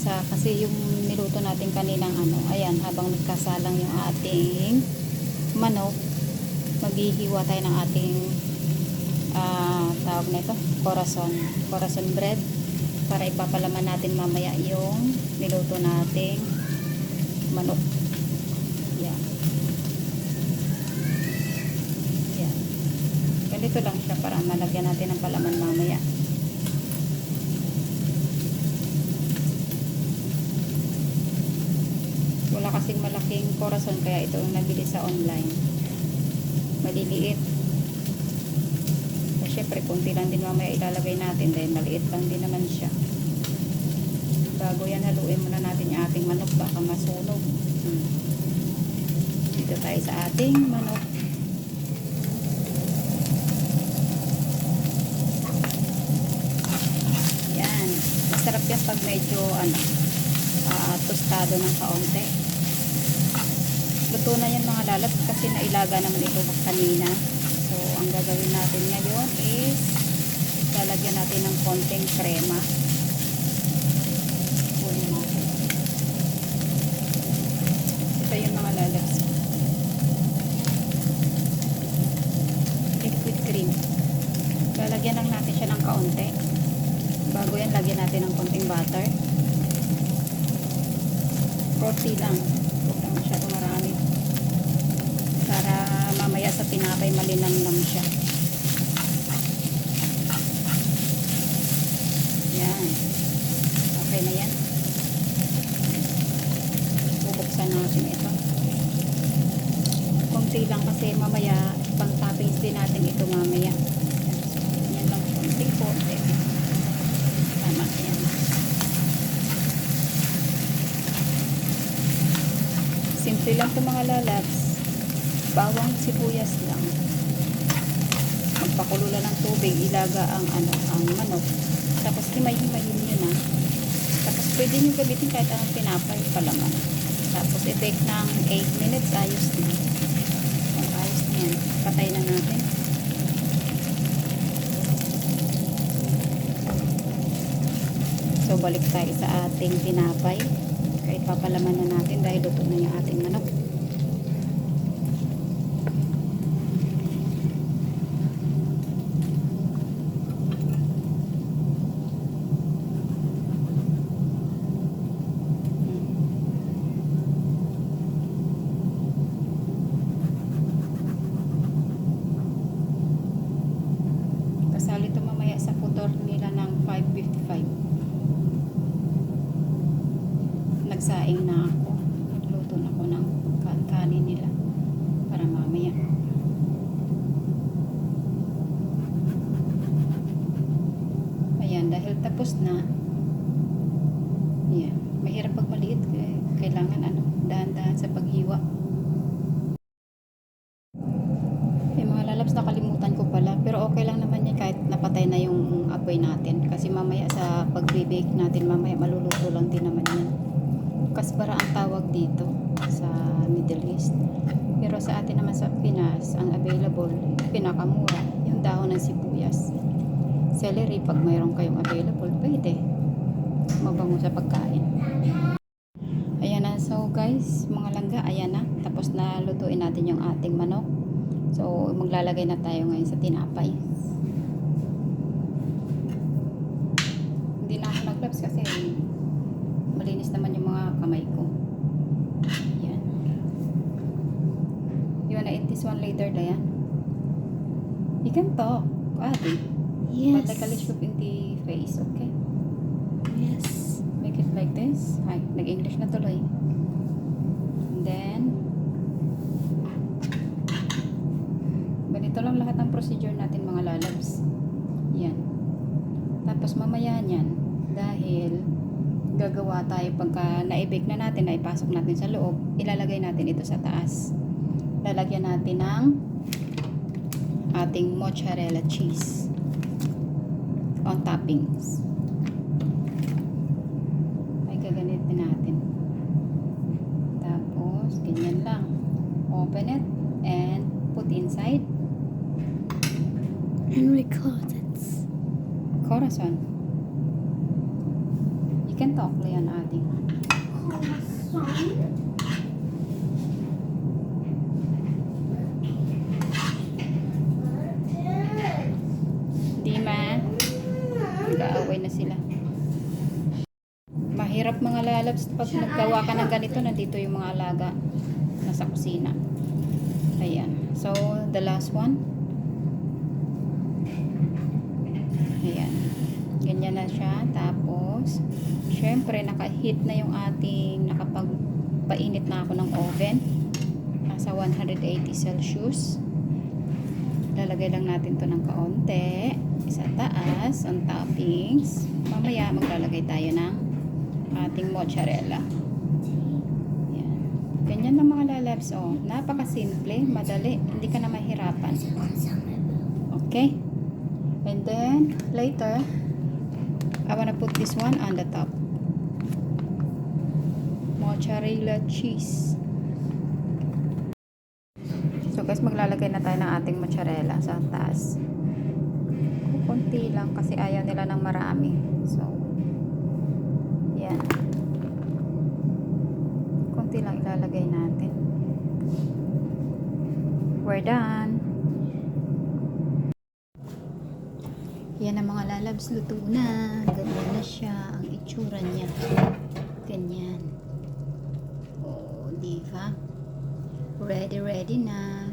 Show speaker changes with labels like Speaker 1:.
Speaker 1: isa kasi yung niluto natin kaninang ano, ayan, habang nagkasalang yung ating manok, maghihiwa tayo ng ating tawag na ito, corazon bread para ipapalaman natin mamaya yung niluto nating manok. Yan. Yan. Ganito lang siya para malagyan natin ng palaman mamaya. Wala kasing malaking corazon kaya ito ang nabili sa online. Maliliit. So, syempre, kunti lang din mamaya ilalagay natin dahil maliit lang din naman siya. Bago yan, haluin muna natin yung ating manok. Baka masunog. Dito tayo sa ating manok. Yan. Masarap yan pag medyo tostado ng kaunti. Luto na yan mga lalab kasi nailaga naman ito kanina. So, ang gagawin natin ngayon is lalagyan natin ng konting krema. Kunin natin. Ito yung mga lalab. Liquid cream. Lalagyan lang natin siya ng kaunti. Bago yan, lagyan natin ng konting butter. Konti lang. Huwag lang masyadong marami. Para mamaya sa tinapay malinamnam siya. Yan. Okay na yan. Bubuksan natin ito. Konti lang kasi mamaya pang toppings din natin ito mamaya. Yan lang. Konti. Tama yan. Simple lang ito mga lalabs. Bawang sibuyas lang. Magpakulo lang ng tubig, ilaga ang manok. Tapos himay-himayin nyo na. Tapos pwede nyo gamitin kahit anong tinapay palaman. Tapos i-bake ng 8 minutes, ayos na. Ayos na yan. Patay na natin. So balik tayo sa ating tinapay. Kahit papalaman na natin dahil luto na yung ating manok. Kasali ito mamaya sa putor nila ng 5:55. Nagsaing na ako. Nagluto na ako ng kanin nila para mamaya. Ayan, dahil tapos na. Ayan, mahirap pag maliit. Kailangan dahan-dahan sa paghiwa. Mga lalabs, nakalimutan ko pala. Pero okay lang naman yan kahit napatay na yung apoy natin. Kasi mamaya sa pag-bake natin, mamaya maluluto lang din naman yan. Kasbara ang tawag dito sa Middle East. Pero sa atin naman sa Pinas, ang available, pinakamura, yung dahon ng sibuyas. Celery, pag mayroon kayong available, pwede. Mabango sa pagkain. Ayan na. So guys, mga langga, ayan na. Tapos na lutuin natin yung ating manok. So, maglalagay na tayo ngayon sa tinapay. Hindi na ako nag-gloves kasi malinis naman yung mga kamay ko. Yan. You wanna eat this one later, Dayan? You can talk, Ate.
Speaker 2: Yes.
Speaker 1: But like a little in the face, okay?
Speaker 2: Yes.
Speaker 1: Make it like this. Ay, nag-English na tuloy. And then, ganito lang lahat ng procedure natin mga lalabs. Yan. Tapos mamaya niyan, dahil gagawa tayo pagka na-bake na natin, na ipasok natin sa loob, ilalagay natin ito sa taas. Lalagyan natin ng ating mozzarella cheese on toppings. Ay, gagamitin natin. Tapos, ganyan lang. Open it and put inside.
Speaker 2: And we close it.
Speaker 1: Corazon. You can talk. Naokla yan ating. Di ma. Nag-aaway na sila. Mahirap mga lalabs pag naggawa ka ng ganito, nandito yung mga alaga nasa kusina. Ayan. So, the last one. Ayan. Ganyan na siya. Tapos, syempre, naka-heat na yung ating, nakapagpainit na ako ng oven. Nasa 180 Celsius. Lalagay lang natin to ng kaunti. Sa taas, ang toppings. Mamaya, maglalagay tayo ng ating mozzarella. Ayan. Ganyan lang mga lalabs. Oh, napaka-simple, madali. Hindi ka na mahirapan. Okay? And then, later, I wanna put this one on the top. Mozzarella cheese. So guys, maglalagay na tayo ng ating mozzarella sa taas. Kunti lang kasi ayaw nila ng marami. So, yan. Kunti lang ilalagay natin. We're done. Yan ang mga lalabs, luto na. Ganyan na siya. Ang itsura niya. Ganyan. Oh, diba? Ready na.